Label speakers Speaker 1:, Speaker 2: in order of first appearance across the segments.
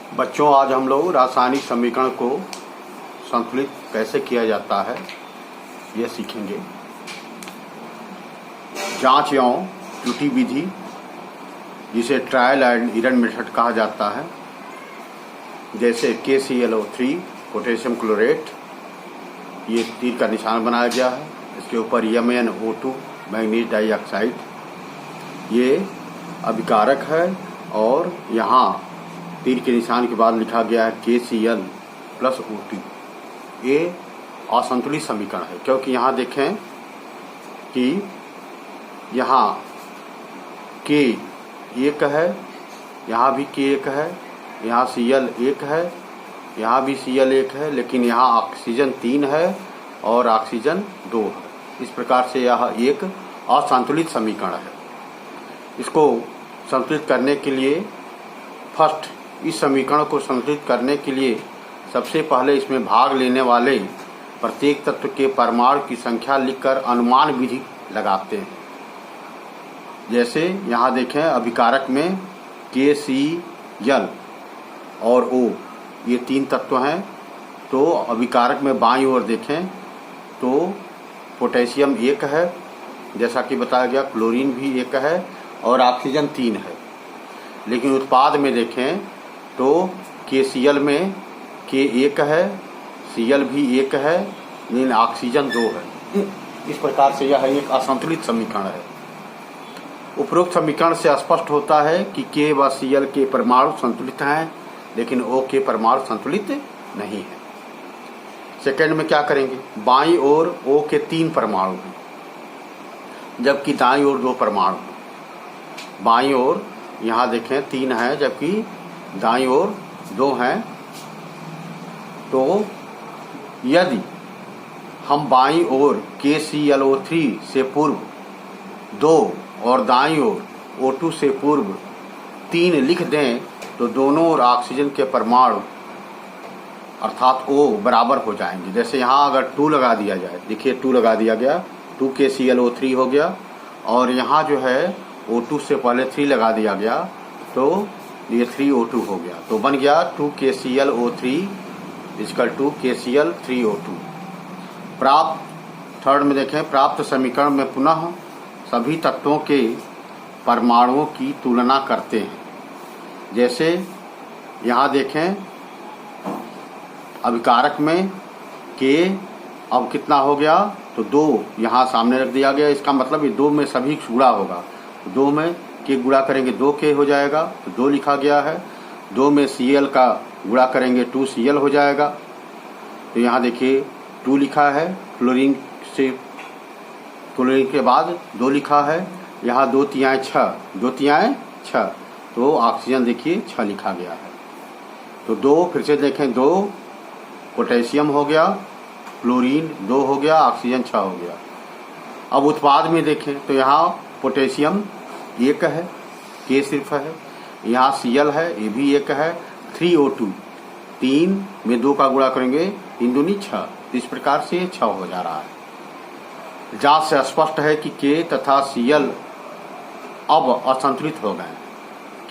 Speaker 1: बच्चों, आज हम लोग रासायनिक समीकरण को संतुलित कैसे किया जाता है ये सीखेंगे। जांच एवं त्रुटि विधि, जिसे ट्रायल एंड एरर मेथड कहा जाता है, जैसे KClO3 पोटेशियम क्लोरेट, ये तीर का निशान बनाया गया है। इसके ऊपर MnO2 मैंगनीज डाइऑक्साइड, ये अभिकारक है और यहाँ तीर के निशान के बाद लिखा गया है KCl+O2। ये असंतुलित समीकरण है, क्योंकि यहाँ देखें कि यहाँ K 1 है, यहाँ भी K 1 है, यहाँ Cl 1 है, यहाँ भी Cl 1 है, लेकिन यहाँ ऑक्सीजन 3 है और ऑक्सीजन 2 है। इस प्रकार से यह एक असंतुलित समीकरण है। इसको संतुलित करने के लिए इस समीकरण को संतुलित करने के लिए सबसे पहले इसमें भाग लेने वाले प्रत्येक तत्व के परमाणु की संख्या लिखकर अनुमान विधि लगाते हैं। जैसे यहाँ देखें, अभिकारक में KCl और O ये 3 तत्व हैं। तो अभिकारक में बाईं ओर देखें तो पोटेशियम 1 है, जैसा कि बताया गया, क्लोरीन भी 1 है और ऑक्सीजन 3 है। लेकिन उत्पाद में देखें तो KCl में K 1 है, Cl भी 1 है, लेकिन ऑक्सीजन 2 है। इस प्रकार से यह एक असंतुलित समीकरण है। उपरोक्त समीकरण से स्पष्ट होता है कि K व Cl के परमाणु संतुलित हैं, लेकिन O के परमाणु संतुलित नहीं है। सेकंड में क्या करेंगे, बाईं ओर O के 3 परमाणु हैं, जबकि दाईं ओर 2 परमाणु हैं। बाईं ओर यहाँ देखें 3 है, जबकि दाईं ओर 2 हैं। तो यदि हम बाईं ओर KClO3 से पूर्व 2 और दाईं ओर O2 से पूर्व 3 लिख दें तो दोनों ओर ऑक्सीजन के परमाणु अर्थात O बराबर हो जाएंगे। जैसे यहाँ अगर 2 लगा दिया जाए, देखिए 2 लगा दिया गया, 2 KClO3 हो गया, और यहाँ जो है O2 से पहले 3 लगा दिया गया, तो ये 3O2 हो गया। तो बन गया 2 KClO3 equal to KCl3O2। Third में देखें, प्राप्त समीकरण में पुनः सभी तत्वों के परमाणुओं की तुलना करते हैं। जैसे यहाँ देखें, अभिकारक में K अब कितना हो गया, तो 2 यहाँ सामने रख दिया गया। इसका मतलब ये 2 में सभी गुणा होगा। 2 में K गुणा करेंगे 2K हो जाएगा, तो 2 लिखा गया है। 2 में Cl का गुणा करेंगे 2Cl हो जाएगा। तो यहाँ देखिए 2 लिखा है, क्लोरीन के बाद 2 लिखा है, यहाँ 2 तिहाई 6, 2 तिहाई 6, तो ऑक्सीजन देखिए 6 लिखा गया है। तो 2 फिर से देखें, 2 पोटेशियम हो गया, क्लोरीन 2 हो गया, ऑक्सीजन 6 हो गया। अब उत्पाद में देखें तो यहाँ पोटेशियम 1 है, K सिर्फ है, यहाँ Cl है, ये भी 1 है, 3O2, 3 में 2 का गुणा करेंगे 3 दूनी 6। इस प्रकार से 6 हो जा रहा है। जांच से स्पष्ट है कि K तथा Cl अब असंतुलित हो गए।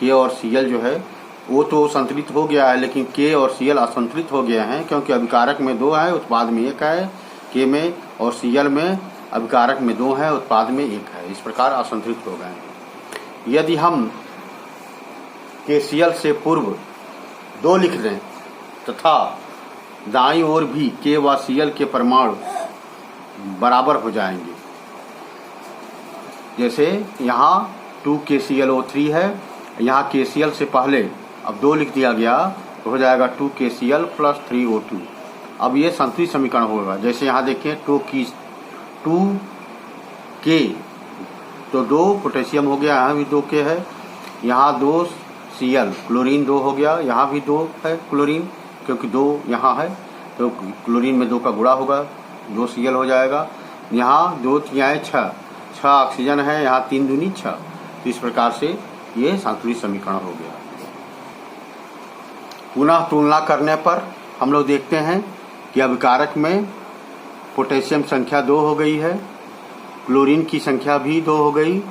Speaker 1: K और Cl जो है वो तो संतुलित हो गया है, लेकिन K और Cl असंतुलित हो गए हैं, क्योंकि अभिकारक में 2 है, उत्पाद में 1 है। K में और Cl में अभिकारक में 2 है, उत्पाद में 1 है। इस प्रकार असंतुलित हो गए हैं। यदि हम KCl से पूर्व 2 लिख दें तथा दाईं ओर भी K व Cl के परमाणु बराबर हो जाएंगे। जैसे यहाँ 2 KClO3 है, यहाँ KCl से पहले अब 2 लिख दिया गया, तो हो जाएगा 2 KCl+3O2। अब ये संतुलित समीकरण होगा। जैसे यहाँ देखिए 2K, तो 2 पोटेशियम हो गया, यहाँ भी 2K है, यहाँ 2 Cl, क्लोरीन 2 हो गया, यहाँ भी 2 है क्लोरीन, क्योंकि 2 यहाँ है, तो क्लोरीन में 2 का गुणा होगा, 2 Cl हो जाएगा। यहाँ 2 तिहाई 6 ऑक्सीजन है, यहाँ 3 दूनी 6। तो इस प्रकार से ये संतुलित समीकरण हो गया। पुनः तुलना करने पर हम लोग देखते हैं कि अभिकारक में पोटेशियम संख्या 2 हो गई है, क्लोरीन की संख्या भी 2 हो गई,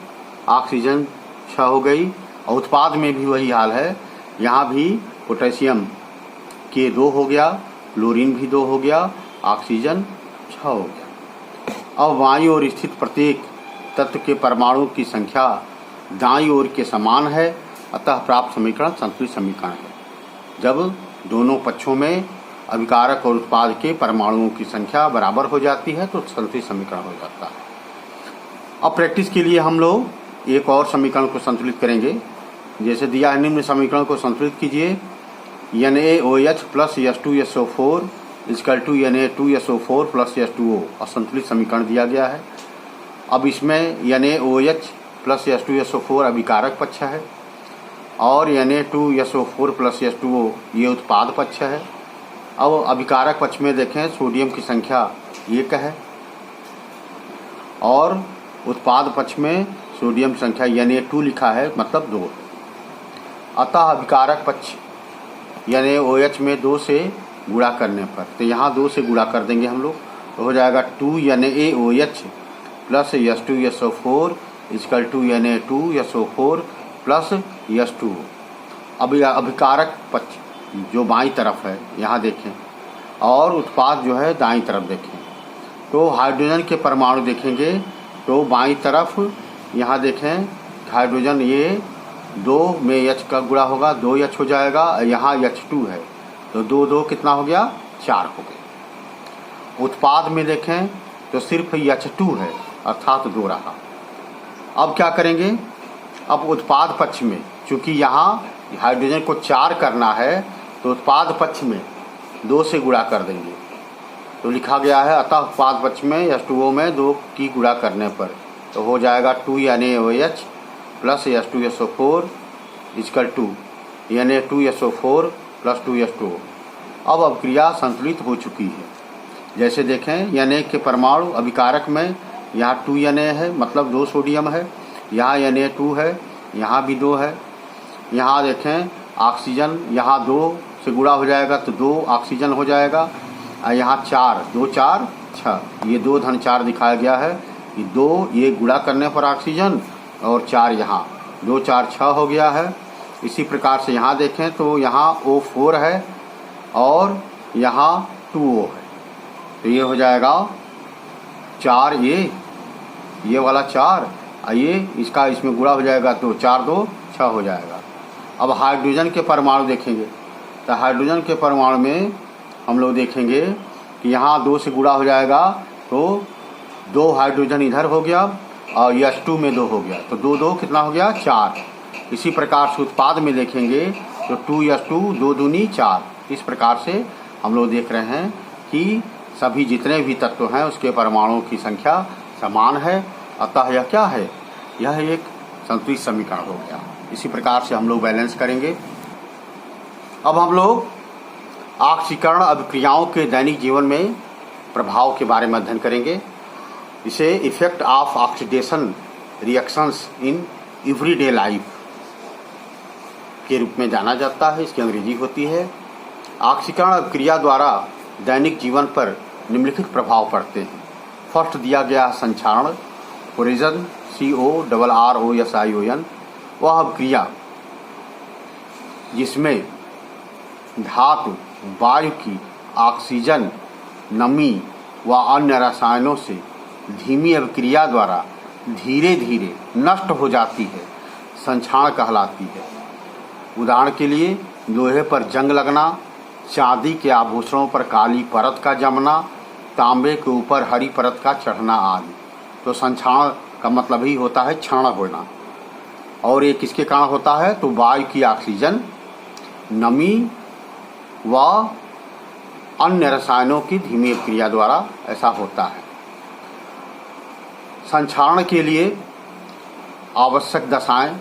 Speaker 1: ऑक्सीजन 6 हो गई, और उत्पाद में भी वही हाल है। यहाँ भी पोटेशियम के 2 हो गया, क्लोरीन भी 2 हो गया, ऑक्सीजन 6 हो गया। अब बाईं ओर स्थित प्रत्येक तत्व के परमाणु की संख्या दाईं ओर के समान है, अतः प्राप्त समीकरण संतुलित समीकरण है। जब दोनों पक्षों में अभिकारक और उत्पाद के परमाणुओं की संख्या बराबर हो जाती है तो संतुलित समीकरण हो जाता है। अब प्रैक्टिस के लिए हम लोग एक और समीकरण को संतुलित करेंगे। जैसे दिया है, निम्न समीकरण को संतुलित कीजिए। NaOH plus H2SO4 equal to Na2SO4 plus H2O असंतुलित समीकरण दिया गया है। अब इसमें NaOH प्लस H2SO4 अभिकारक पक्ष है और Na2SO4 प्लस H2O ये उत्पाद पक्ष है। अब अभिकारक पक्ष में देखें, सोडियम की संख्या 1 है और उत्पाद पक्ष में सोडियम संख्या Na2 लिखा है, मतलब 2। अतः अभिकारक पक्ष NaOH में 2 से गुणा करने पर, तो यहाँ 2 से गुणा कर देंगे हम लोग, तो हो जाएगा 2 NaOH plus H2SO4 equal to Na2SO4 plus H2O। अब अभिकारक पक्ष जो बाईं तरफ है यहाँ देखें और उत्पाद जो है दाईं तरफ देखें, तो हाइड्रोजन के परमाणु देखेंगे तो बाईं तरफ यहाँ देखें हाइड्रोजन ये 2 में H का गुणा होगा, 2H हो जाएगा, यहाँ H2 है तो 2 कितना हो गया, 4 हो गया। उत्पाद में देखें तो सिर्फ H2 है अर्थात 2 रहा। अब क्या करेंगे, अब उत्पाद पक्ष में चूँकि यहाँ हाइड्रोजन को 4 करना है तो उत्पाद पक्ष में 2 से गुणा कर देंगे, तो लिखा गया है अतः उत्पाद पक्ष में H2O में 2 की गुणा करने पर तो हो जाएगा 2 NaOH plus H2SO4 equal to Na2SO4 plus 2H2O। अब अभिक्रिया संतुलित हो चुकी है। जैसे देखें Na के परमाणु अभिकारक में यहाँ 2 Na है, मतलब 2 सोडियम है, यहाँ Na2 है, यहाँ भी 2 है। यहाँ देखें ऑक्सीजन यहाँ 2 से गुणा हो जाएगा तो 2 ऑक्सीजन हो जाएगा, यहाँ 4, 2 4 6, ये 2 धन 4 दिखाया गया है, ये 2 ये गुणा करने पर ऑक्सीजन और 4 यहाँ 2 4 6 हो गया है। इसी प्रकार से यहाँ देखें तो यहाँ O4 है और यहाँ 2O है, तो ये हो जाएगा 4, ये वाला 4 ये इसका इसमें गुणा हो जाएगा तो 4 2 6 हो जाएगा। अब हाइड्रोजन के परमाणु देखेंगे तो हाइड्रोजन के परमाणु में हम लोग देखेंगे कि यहाँ 2 से गुणा हो जाएगा तो 2 हाइड्रोजन इधर हो गया और H2 में 2 हो गया, तो 2 2 कितना हो गया, 4। इसी प्रकार से उत्पाद में देखेंगे तो 2H2 2 दूनी 4। इस प्रकार से हम लोग देख रहे हैं कि सभी जितने भी तत्व हैं उसके परमाणुओं की संख्या समान है, अतः यह क्या है, यह एक संतुलित समीकरण हो गया। इसी प्रकार से हम लोग बैलेंस करेंगे। अब हम लोग ऑक्सीकरण अभिक्रियाओं के दैनिक जीवन में प्रभाव के बारे में अध्ययन करेंगे। इसे effect of oxidation reactions in everyday life के रूप में जाना जाता है, इसकी अंग्रेजी होती है। ऑक्सीकरण अभिक्रिया द्वारा दैनिक जीवन पर निम्नलिखित प्रभाव पड़ते हैं। फर्स्ट दिया गया संक्षारण, कोरिजन CORROSION, वह अभिक्रिया जिसमें धातु वायु की ऑक्सीजन, नमी व अन्य रसायनों से धीमी अभिक्रिया द्वारा धीरे धीरे नष्ट हो जाती है, संक्षारण कहलाती है। उदाहरण के लिए लोहे पर जंग लगना, चांदी के आभूषणों पर काली परत का जमना, तांबे के ऊपर हरी परत का चढ़ना आदि। तो संक्षारण का मतलब ही होता है क्षरण होना। और ये किसके कारण होता है, तो वायु की ऑक्सीजन, नमी व अन्य रसायनों की धीमी अभिक्रिया द्वारा ऐसा होता है। संक्षारण के लिए आवश्यक दशाएं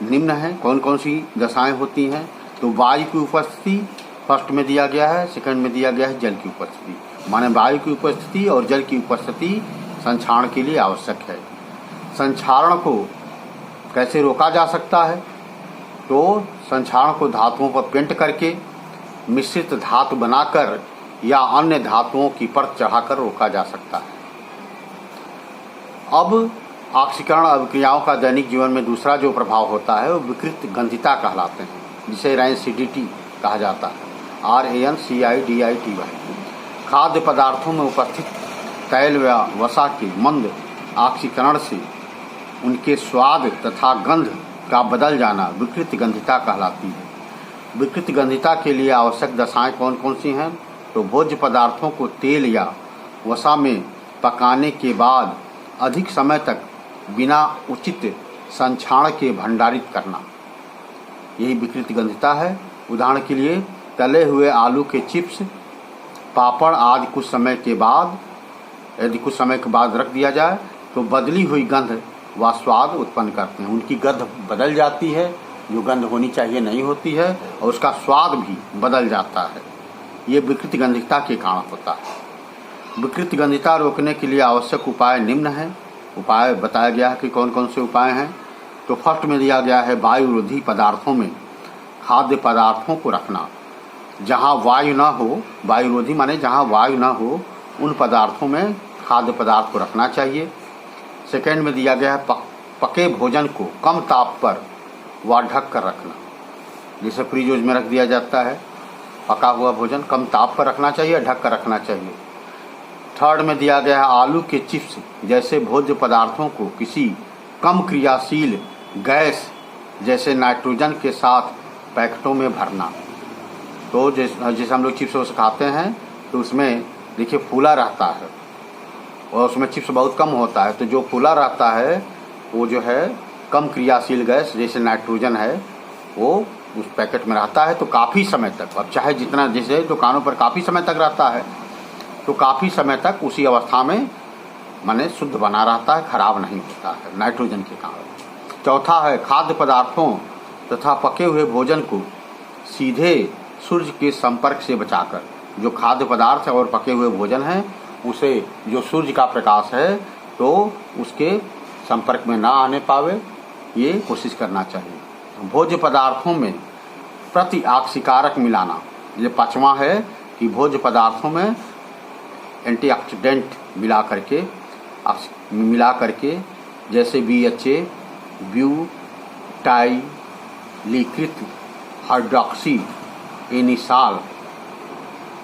Speaker 1: निम्न हैं। कौन कौन सी दशाएं होती हैं, तो वायु की उपस्थिति फर्स्ट में दिया गया है, सेकंड में दिया गया है जल की उपस्थिति। माने वायु की उपस्थिति और जल की उपस्थिति संक्षारण के लिए आवश्यक है। संक्षारण को कैसे रोका जा सकता है, तो संक्षारण को धातुओं पर पेंट करके मिश्रित धातु बनाकर या अन्य धातुओं की परत चढ़ाकर रोका जा सकता है। अब ऑक्सीकरण अभिक्रियाओं का दैनिक जीवन में दूसरा जो प्रभाव होता है वो विकृत गंधिता कहलाते हैं, जिसे रैंसिडिटी कहा जाता है, RANCIDITY। खाद्य पदार्थों में उपस्थित तैल व वसा के मंद ऑक्सीकरण से उनके स्वाद तथा गंध का बदल जाना विकृत गंधिता कहलाती है। विकृत गंधिता के लिए आवश्यक दशाएं कौन कौन सी हैं? तो भोज्य पदार्थों को तेल या वसा में पकाने के बाद अधिक समय तक बिना उचित संक्षारण के भंडारित करना, यही विकृत गंधिता है। उदाहरण के लिए तले हुए आलू के चिप्स, पापड़ आदि कुछ समय के बाद यदि कुछ समय के बाद रख दिया जाए तो बदली हुई गंध व स्वाद उत्पन्न करते हैं। उनकी गंध बदल जाती है, जो गंध होनी चाहिए नहीं होती है, और उसका स्वाद भी बदल जाता है। ये विकृत गंधिता के कारण होता है। विकृत गंधिता रोकने के लिए आवश्यक उपाय निम्न हैं। उपाय बताया गया है कि कौन कौन से उपाय हैं। तो फर्स्ट में दिया गया है वायुरोधी पदार्थों में खाद्य पदार्थों को रखना। जहाँ वायु न हो, वायुरोधी माने जहाँ वायु न हो, उन पदार्थों में खाद्य पदार्थ को रखना चाहिए। सेकेंड में दिया गया है पके भोजन को कम ताप पर व ढक कर रखना, जिसे फ्रीज में रख दिया जाता है। पका हुआ भोजन कम ताप पर रखना चाहिए, ढक कर रखना चाहिए। थर्ड में दिया गया है आलू के चिप्स जैसे भोज्य पदार्थों को किसी कम क्रियाशील गैस जैसे नाइट्रोजन के साथ पैकेटों में भरना। तो जैसे हम लोग चिप्स खाते हैं तो उसमें देखिए फूला रहता है और उसमें चिप्स बहुत कम होता है, तो जो फूला रहता है वो जो है कम क्रियाशील गैस जैसे नाइट्रोजन है वो उस पैकेट में रहता है। तो काफ़ी समय तक, अब चाहे जितना, जैसे दुकानों पर काफ़ी समय तक रहता है तो काफ़ी समय तक उसी अवस्था में माने शुद्ध बना रहता है, खराब नहीं होता है नाइट्रोजन के कारण। चौथा है खाद्य पदार्थों तथा पके हुए भोजन को सीधे सूर्य के संपर्क से बचाकर, जो खाद्य पदार्थ है और पके हुए भोजन है उसे जो सूर्य का प्रकाश है तो उसके संपर्क में ना आने पावे, ये कोशिश करना चाहिए। भोज्य पदार्थों में प्रति ऑक्सीकारक मिलाना, ये पांचवा है कि भोज्य पदार्थों में एंटीऑक्सीडेंट मिला करके जैसे BHA, ब्यूटाइलीकृत हाइड्रोक्सी एनिसाल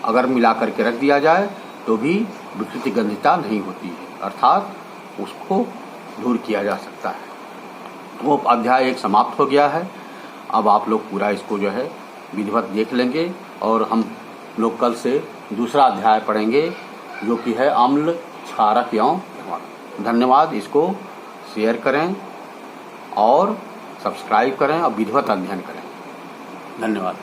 Speaker 1: अगर मिला करके रख दिया जाए तो भी विकृत गंधिता नहीं होती है, अर्थात उसको दूर किया जा सकता है। वो अध्याय 1 समाप्त हो गया है। अब आप लोग पूरा इसको जो है विधिवत देख लेंगे और हम लोग कल से दूसरा अध्याय पढ़ेंगे जो कि है अम्ल, क्षारक एवं लवण। धन्यवाद। इसको शेयर करें और सब्सक्राइब करें और विधिवत अध्ययन करें। धन्यवाद।